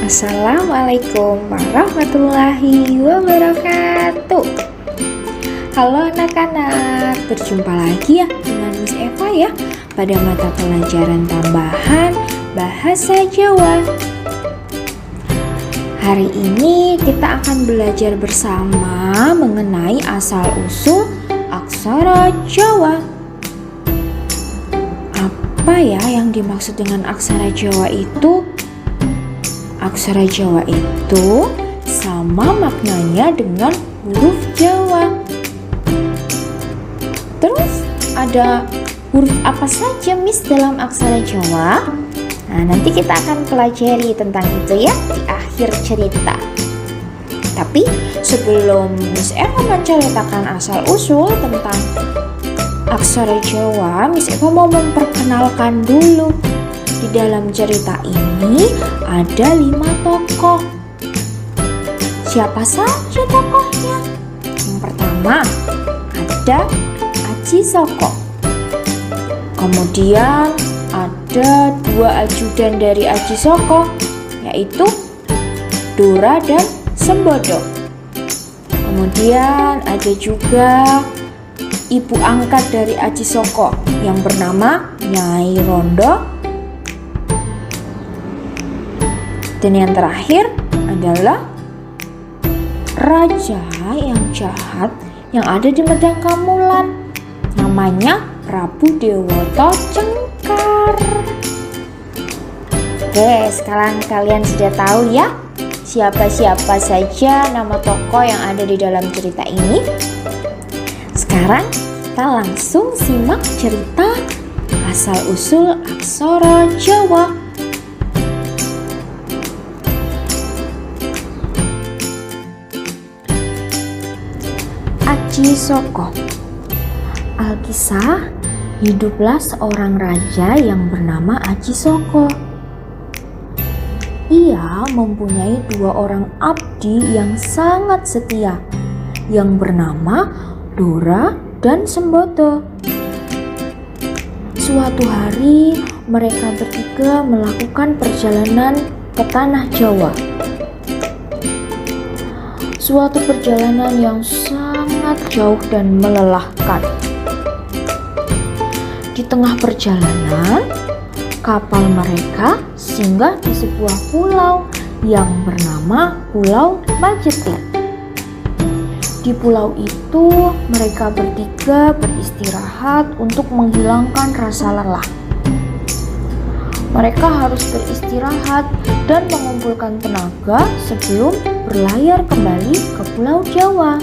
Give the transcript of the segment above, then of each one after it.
Assalamualaikum warahmatullahi wabarakatuh. Halo anak-anak, berjumpa lagi ya dengan Miss Eva ya pada mata pelajaran tambahan Bahasa Jawa. Hari ini kita akan belajar bersama mengenai asal-usul aksara Jawa. Apa ya yang dimaksud dengan aksara Jawa itu? Aksara Jawa itu sama maknanya dengan huruf Jawa. Terus ada huruf apa saja Miss dalam aksara Jawa? Nah, nanti kita akan pelajari tentang itu ya di akhir cerita. Tapi sebelum Miss Eva menceritakan asal-usul tentang aksara Jawa, Miss Eva mau memperkenalkan dulu. Di dalam cerita ini ada 5 tokoh. Siapa saja tokohnya? Yang pertama ada Aji Soko. Kemudian ada 2 ajudan dari Aji Soko, yaitu Dora dan Sembodo. Kemudian ada juga ibu angkat dari Aji Soko yang bernama Nyai Rondo. Dan yang terakhir adalah raja yang jahat yang ada di Medang Kamulan. Namanya Prabu Dewata Cengkar. Oke, sekarang kalian sudah tahu ya siapa-siapa saja nama tokoh yang ada di dalam cerita ini. Sekarang kita langsung simak cerita asal-usul aksara Jawa. Aji Soko. Alkisah, hiduplah seorang raja yang bernama Aji Soko. Ia mempunyai 2 orang abdi yang sangat setia, yang bernama Dora dan Sembodo. Suatu hari, mereka bertiga melakukan perjalanan ke tanah Jawa. Suatu perjalanan yang sangat jauh dan melelahkan. Di tengah perjalanan, kapal mereka singgah di sebuah pulau yang bernama Pulau Majete. Di pulau itu, mereka bertiga beristirahat untuk menghilangkan rasa lelah. Mereka harus beristirahat dan mengumpulkan tenaga sebelum berlayar kembali ke Pulau Jawa.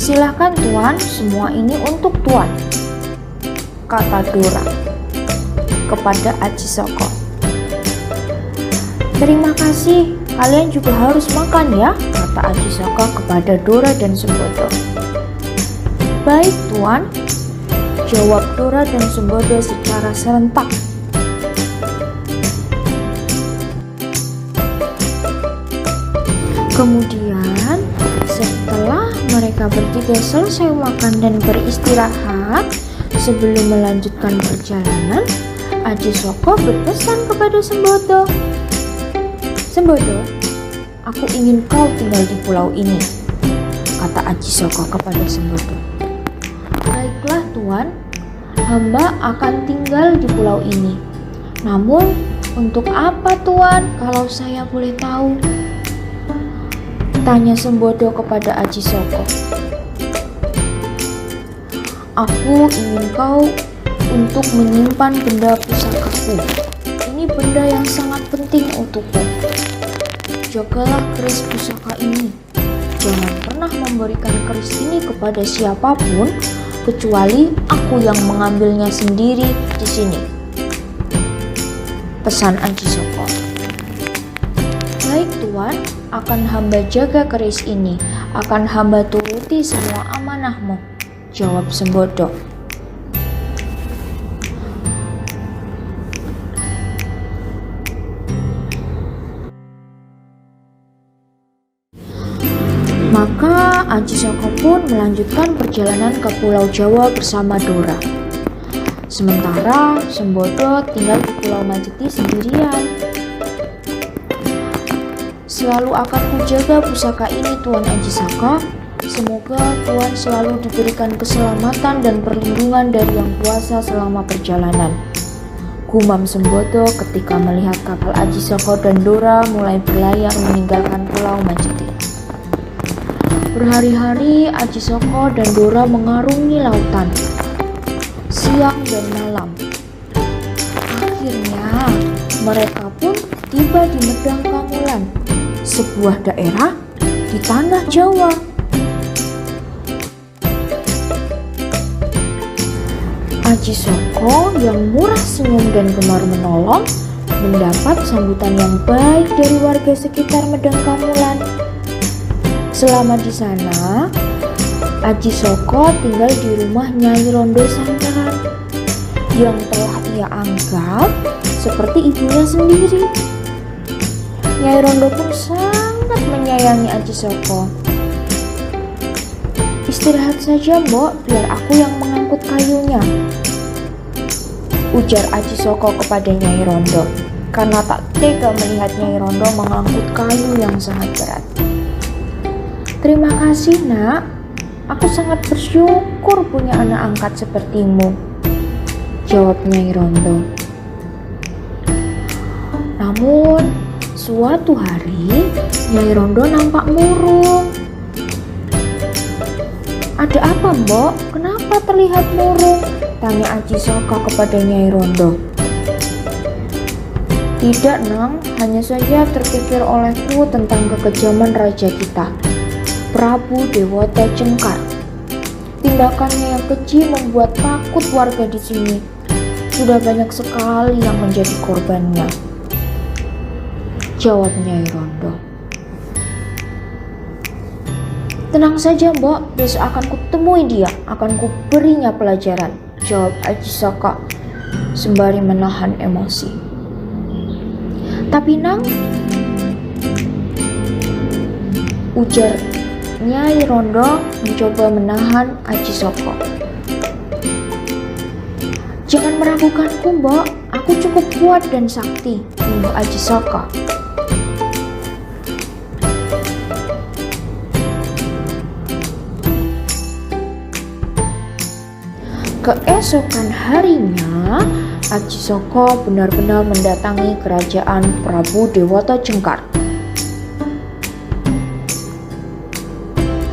Silakan Tuan, semua ini untuk Tuan, kata Dora kepada Aji Soko. Terima kasih, kalian juga harus makan ya, kata Aji Soko kepada Dora dan Sembodo. Baik Tuan, jawab Dora dan Sembodo secara serentak. Kemudian setelah mereka bertiga selesai makan dan beristirahat, sebelum melanjutkan perjalanan, Aji Soko berpesan kepada Sembodo. Sembodo, aku ingin kau tinggal di pulau ini, kata Aji Soko kepada Sembodo. Baiklah Tuan, hamba akan tinggal di pulau ini. Namun, untuk apa Tuan kalau saya boleh tahu? Tanya Sembodo kepada Aji Soko. Aku ingin kau untuk menyimpan benda pusakaku. Ini benda yang sangat penting untukku. Jagalah keris pusaka ini. Jangan pernah memberikan keris ini kepada siapapun kecuali aku yang mengambilnya sendiri di sini, pesan Aji Soko. Baik Tuan, akan hamba jaga keris ini, akan hamba turuti semua amanahmu, jawab Sembodo. Maka Aji Soko pun melanjutkan perjalanan ke Pulau Jawa bersama Dora. Sementara Sembodo tinggal di Pulau Majeti sendirian. Selalu akan kujaga pusaka ini, Tuan Ajisaka. Semoga Tuan selalu diberikan keselamatan dan perlindungan dari Yang Kuasa selama perjalanan, gumam Sembodo ketika melihat kapal Ajisaka dan Dora mulai berlayar meninggalkan Pulau Majeti. Berhari-hari Ajisaka dan Dora mengarungi lautan, siang dan malam. Akhirnya mereka pun tiba di Medang Kangulan, sebuah daerah di tanah Jawa. Ajisaka yang murah senyum dan gemar menolong mendapat sambutan yang baik dari warga sekitar Medang Kangulan. Selama di sana, Ajisaka tinggal di rumah Nyai Rondo Sancaran yang telah ia anggap seperti ibunya sendiri. Nyai Rondo pun sangat menyayangi Ajisaka. "Istirahat saja, Mbok, biar aku yang mengangkut kayunya," ujar Ajisaka kepada Nyai Rondo karena tak tega melihat Nyai Rondo mengangkut kayu yang sangat berat. "Terima kasih, Nak. Aku sangat bersyukur punya anak angkat sepertimu," jawab Nyai Rondo. Namun, suatu hari Nyai Rondo nampak murung. "Ada apa, Mbok? Kenapa terlihat murung?" tanya Ajisaka kepada Nyai Rondo. "Tidak, Nang. Hanya saja terpikir olehku tentang kekejaman raja kita, Prabu Dewata Cengkar. Tindakannya yang keji membuat takut warga di sini. Sudah banyak sekali yang menjadi korbannya," jawab Nyai Rondo. "Tenang saja, Mbok. Besok akan kutemui dia. Akan kuberinya pelajaran," jawab Ajisaka sembari menahan emosi. "Tapi, Nang," ujar Nyai Rondo mencoba menahan Ajisaka. "Jangan meragukanku, Mbok. Aku cukup kuat dan sakti," imbuh Ajisaka. Keesokan harinya, Ajisaka benar-benar mendatangi kerajaan Prabu Dewata Cengkar.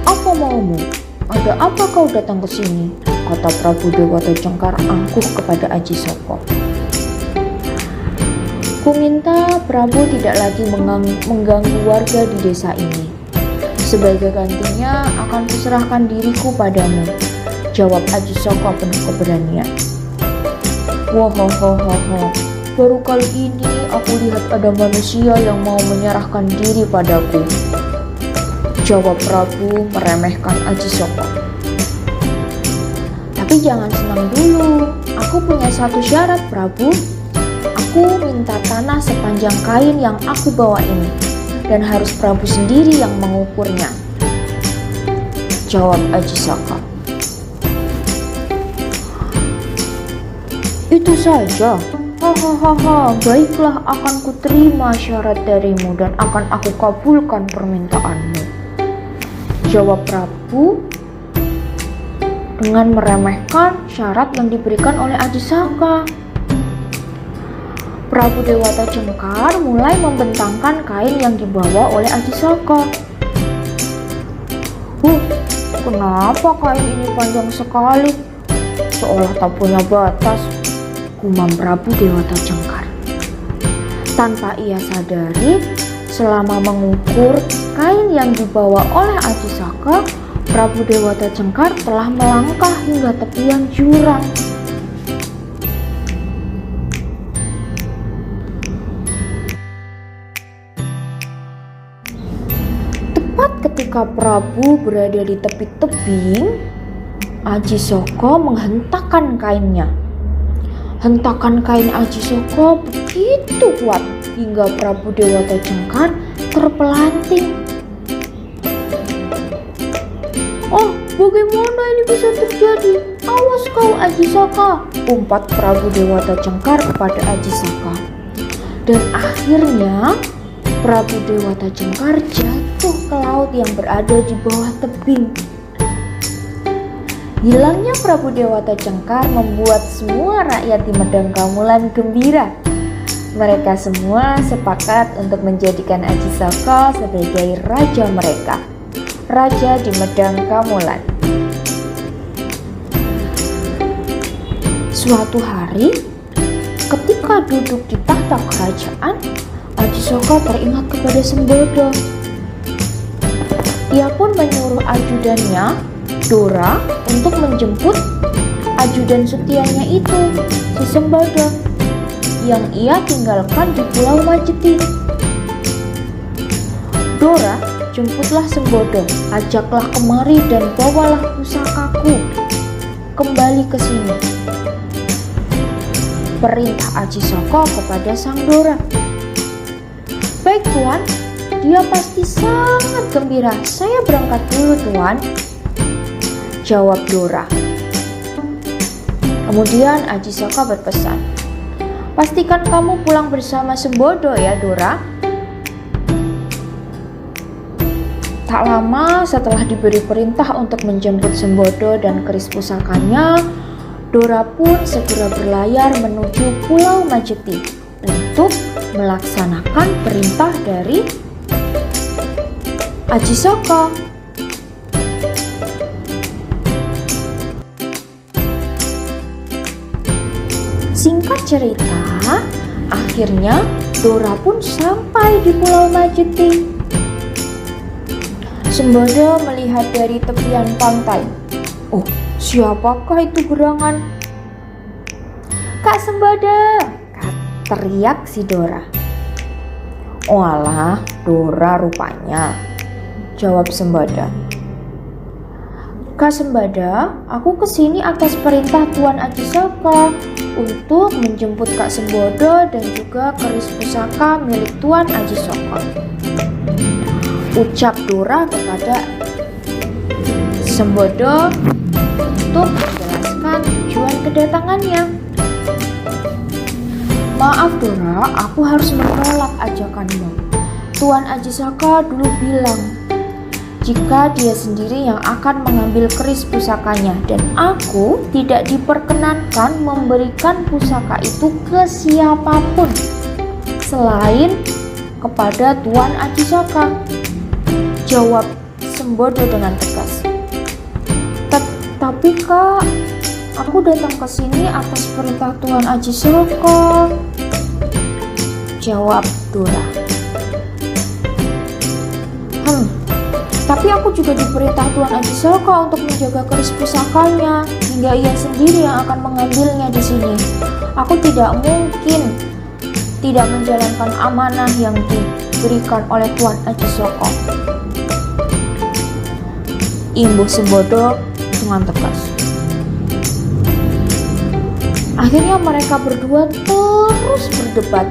"Apa maumu? Ada apa kau datang ke sini?" kata Prabu Dewata Cengkar angkuh kepada Ajisaka. "Ku minta Prabu tidak lagi mengganggu warga di desa ini. Sebagai gantinya akan kuserahkan diriku padamu," jawab Ajisaka penuh keberanian. "Wahahaha, baru kali ini aku lihat ada manusia yang mau menyerahkan diri padaku," jawab Prabu meremehkan Ajisaka. "Tapi jangan senang dulu. Aku punya satu syarat, Prabu. Aku minta tanah sepanjang kain yang aku bawa ini, dan harus Prabu sendiri yang mengukurnya," jawab Ajisaka. "Itu saja? Hahaha, baiklah, akan kuterima syarat darimu dan akan aku kabulkan permintaanmu," jawab Prabu dengan meremehkan syarat yang diberikan oleh Ajisaka. Prabu Dewata Cengkar mulai membentangkan kain yang dibawa oleh Ajisaka. Kenapa kain ini panjang sekali? Seolah tak punya batas," gumam Prabu Dewata Cengkar. Tanpa ia sadari, selama mengukur kain yang dibawa oleh Ajisaka, Prabu Dewata Cengkar telah melangkah hingga tepian jurang. Tepat ketika Prabu berada di tepi tebing, Ajisaka menghentakkan kainnya. Hentakan kain Ajisaka begitu kuat hingga Prabu Dewata Cengkar terpelanting. "Oh, bagaimana ini bisa terjadi?" "Awas kau Ajisaka," umpat Prabu Dewata Cengkar kepada Ajisaka. Dan akhirnya Prabu Dewata Cengkar jatuh ke laut yang berada di bawah tebing. Hilangnya Prabu Dewata Cengkar membuat semua rakyat di Medang Kamulan gembira. Mereka semua sepakat untuk menjadikan Ajisaka sebagai raja mereka, raja di Medang Kamulan. Suatu hari, ketika duduk di tahta kerajaan, Ajisaka teringat kepada Sembodo. Ia pun menyuruh ajudannya, Dora, untuk menjemput ajudan setianya itu, si Sembodo, yang ia tinggalkan di Pulau Majeti. "Dora, jemputlah Sembodo, ajaklah kemari dan bawalah pusakaku kembali ke sini," perintah Ajisaka kepada sang Dora. "Baik Tuan, dia pasti sangat gembira. Saya berangkat dulu Tuan," jawab Dora. Kemudian Ajisaka berpesan, "Pastikan kamu pulang bersama Sembodo ya Dora." Tak lama setelah diberi perintah untuk menjemput Sembodo dan keris pusakanya, Dora pun segera berlayar menuju Pulau Majeti untuk melaksanakan perintah dari Ajisaka. Singkat cerita, akhirnya Dora pun sampai di Pulau Majeti. Sembodo melihat dari tepian pantai. "Oh, siapakah itu gerangan?" "Kak Sembodo," teriak si Dora. "Walah, Dora rupanya," jawab Sembodo. "Kak Sembodo, aku kesini atas perintah Tuan Ajisaka untuk menjemput Kak Sembodo dan juga keris pusaka milik Tuan Ajisaka," ucap Dora kepada Sembodo untuk menjelaskan tujuan kedatangannya. "Maaf Dora, aku harus menolak ajakanmu. Tuan Ajisaka dulu bilang jika dia sendiri yang akan mengambil keris pusakanya, dan aku tidak diperkenankan memberikan pusaka itu ke siapapun selain kepada Tuan Ajisaka," jawab Sembodo dengan tegas. "Tapi Kak, aku datang ke sini atas perintah Tuan Ajisaka," jawab Dora. "Tapi aku juga diperintah Tuan Ajisaka untuk menjaga keris pusakanya hingga ia sendiri yang akan mengambilnya di sini. Aku tidak mungkin tidak menjalankan amanah yang diberikan oleh Tuan Ajisaka," imbuh Sembodo dengan tegas. Akhirnya mereka berdua terus berdebat.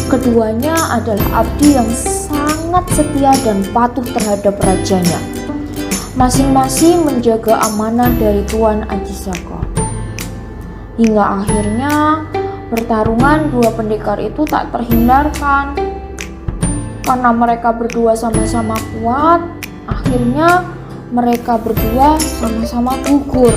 Keduanya adalah abdi yang sangat setia dan patuh terhadap rajanya. Masing-masing menjaga amanah dari Tuan Ajisaka. Hingga akhirnya pertarungan dua pendekar itu tak terhindarkan. Karena mereka berdua sama-sama kuat, akhirnya mereka berdua sama-sama gugur.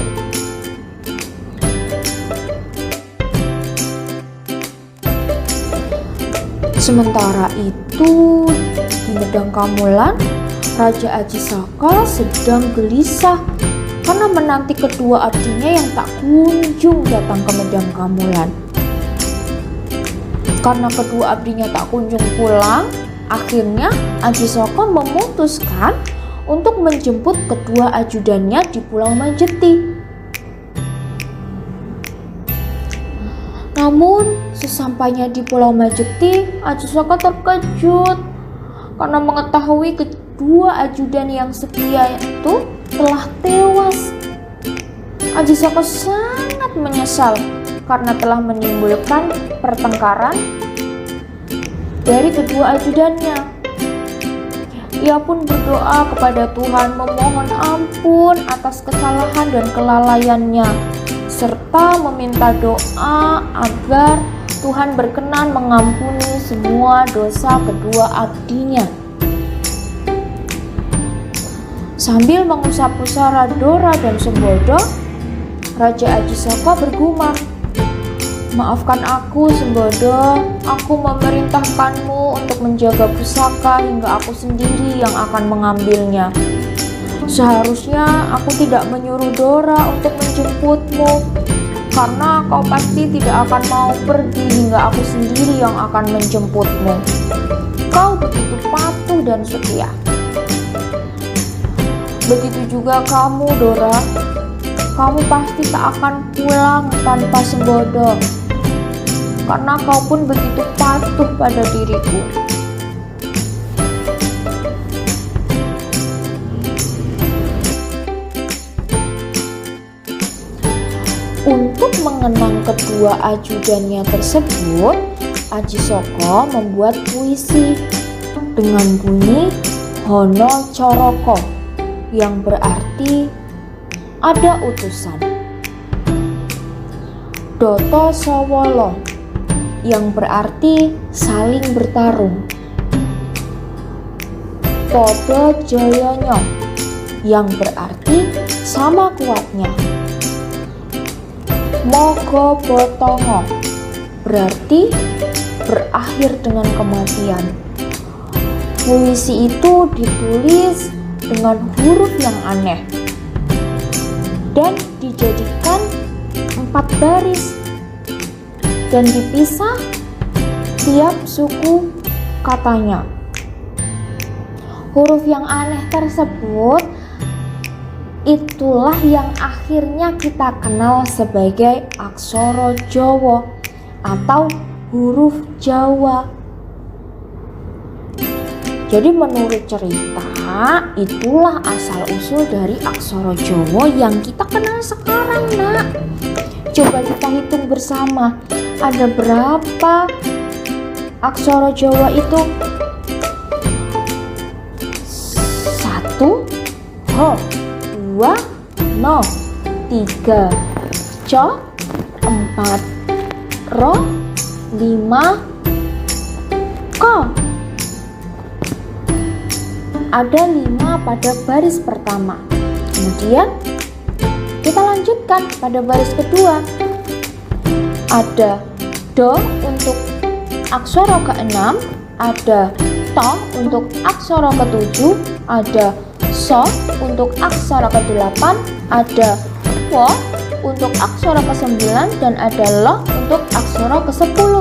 Sementara itu, di Medang Kamulan, Raja Ajisaka sedang gelisah karena menanti kedua abdinya yang tak kunjung datang ke Medang Kamulan. Karena kedua abdinya tak kunjung pulang, akhirnya Ajisaka memutuskan untuk menjemput kedua ajudannya di Pulau Majeti. Namun, sesampainya di Pulau Majeti, Ajisaka terkejut karena mengetahui kedua ajudan yang setia itu telah tewas. Ajisaka sangat menyesal karena telah menimbulkan pertengkaran dari kedua ajudannya. Ia pun berdoa kepada Tuhan memohon ampun atas kesalahan dan kelalaiannya, serta meminta doa agar Tuhan berkenan mengampuni semua dosa kedua abdinya. Sambil mengusap pusara Dora dan Sembodo, Raja Ajisaka bergumam, "Maafkan aku, Sembodo. Aku memerintahkanmu untuk menjaga pusaka hingga aku sendiri yang akan mengambilnya. Seharusnya aku tidak menyuruh Dora untuk menjemputmu, karena kau pasti tidak akan mau pergi hingga aku sendiri yang akan menjemputmu. Kau begitu patuh dan setia. Begitu juga kamu, Dora. Kamu pasti tak akan pulang tanpa Sembodo, karena kau pun begitu patuh pada diriku." Untuk mengenang kedua ajudannya tersebut, Ajisaka membuat puisi dengan bunyi Hono Coroko, yang berarti ada utusan. Doto Sowolo, yang berarti saling bertarung. Podo Joyonyo, yang berarti sama kuatnya. Mogo Botongo, berarti berakhir dengan kematian. Puisi itu ditulis dengan huruf yang aneh dan dijadikan 4 baris dan dipisah tiap suku katanya. Huruf yang aneh tersebut itulah yang akhirnya kita kenal sebagai aksara Jawa atau huruf Jawa. Jadi menurut cerita, itulah asal-usul dari aksara Jawa yang kita kenal sekarang, Nak. Coba kita hitung bersama, ada berapa aksara Jawa itu? 1 Ho, 2 No, 3 Co, 4 Ro, 5 Ko. Ada 5 pada baris pertama. Kemudian kita lanjutkan pada baris kedua. Ada Do untuk aksara ke-6, ada To untuk aksara ke-7, ada So untuk aksara ke-8, ada Wo untuk aksara ke-9, dan ada Lo untuk aksara ke-10.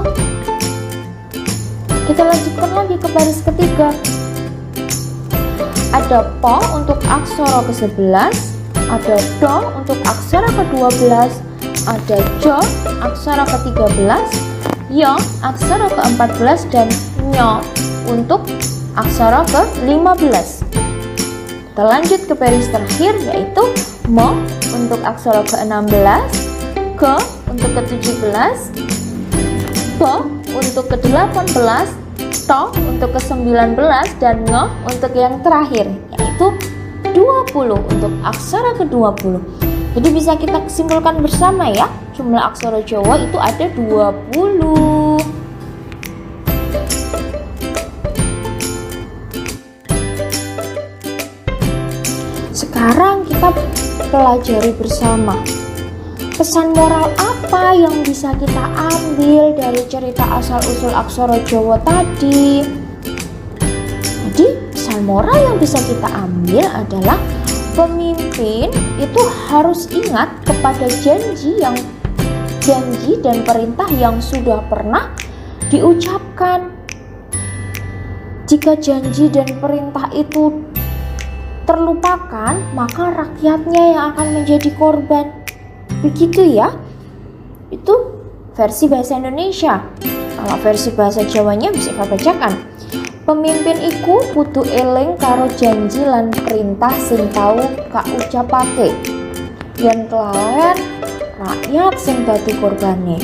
Kita lanjutkan lagi ke baris ketiga. Ada Po untuk aksara ke-11, ada Do untuk aksara ke-12, ada Jo aksara ke-13, Yo aksara ke-14, dan Nyo untuk aksara ke-15. Kita lanjut ke baris terakhir, yaitu Mo untuk aksara ke-16, Go untuk ke-17, Bo untuk ke-18, To untuk ke-19, dan Ngo untuk yang terakhir, yaitu 20 untuk aksara ke-20. Jadi bisa kita simpulkan bersama ya, jumlah aksara Jawa itu ada 20. Sekarang kita pelajari bersama, pesan moral apa yang bisa kita ambil dari cerita asal-usul aksara Jawa tadi? Jadi pesan moral yang bisa kita ambil adalah pemimpin itu harus ingat kepada janji dan perintah yang sudah pernah diucapkan. Jika janji dan perintah itu terlupakan, maka rakyatnya yang akan menjadi korban. Begitu ya. Itu versi bahasa Indonesia. Kalau versi bahasa Jawanya bisa kita bacakan. Pemimpin iku kudu eling karo janji lan perintah sing tau kaucapake. Yen kelalen rakyat sing dadi korbane.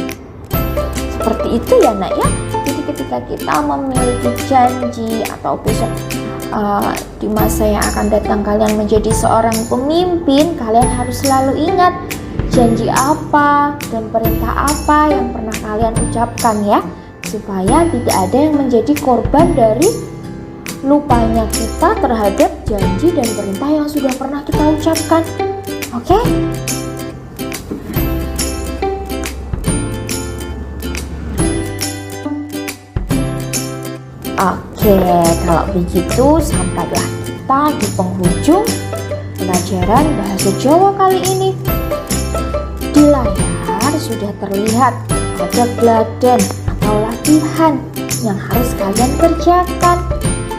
Seperti itu ya, Nak ya. Jadi ketika kita memiliki janji atau di masa yang akan datang kalian menjadi seorang pemimpin, kalian harus selalu ingat janji apa dan perintah apa yang pernah kalian ucapkan ya, supaya tidak ada yang menjadi korban dari lupanya kita terhadap janji dan perintah yang sudah pernah kita ucapkan. Oke? Oke, kalau begitu sampailah kita di penghujung pelajaran bahasa Jawa kali ini. Di layar sudah terlihat ada geladan atau latihan yang harus kalian kerjakan.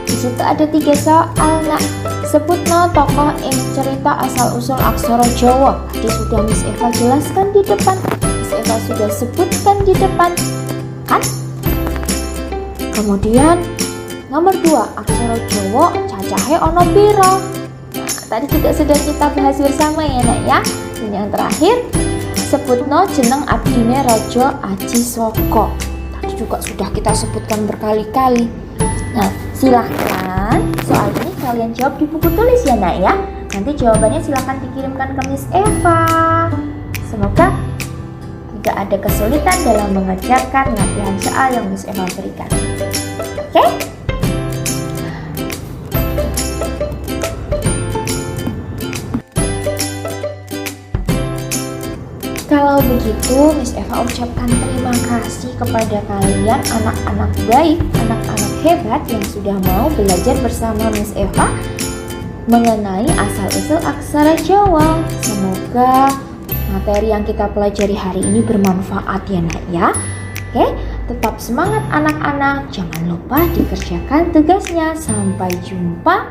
Di situ ada 3 soal, nak. Sebutno tokoh ing cerita asal-usul aksara Jawa. Tadi sudah Miss Eva jelaskan di depan. Miss Eva sudah sebutkan di depan, kan? Kemudian nomor 2, aksara Jawa cacahe ono piro. Nah, tadi juga sudah kita bahas bersama ya, nak ya. Dan yang terakhir, sebutno jeneng abdine Raja Aji Saka. Tadi juga sudah kita sebutkan berkali-kali. Nah, silahkan soal ini kalian jawab di buku tulis ya, nak ya. Nanti jawabannya silahkan dikirimkan ke Miss Eva. Semoga tidak ada kesulitan dalam mengerjakan latihan soal yang Miss Eva berikan. Oke? Kalau begitu, Miss Eva ucapkan terima kasih kepada kalian anak-anak baik, anak-anak hebat yang sudah mau belajar bersama Miss Eva mengenai asal-usul aksara Jawa. Semoga materi yang kita pelajari hari ini bermanfaat ya, nak ya. Oke, tetap semangat anak-anak, jangan lupa dikerjakan tugasnya. Sampai jumpa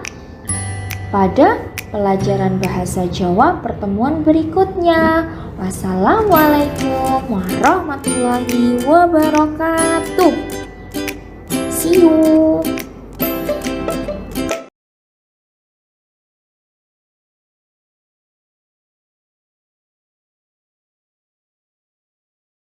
pada pelajaran bahasa Jawa pertemuan berikutnya. Wassalamualaikum warahmatullahi wabarakatuh.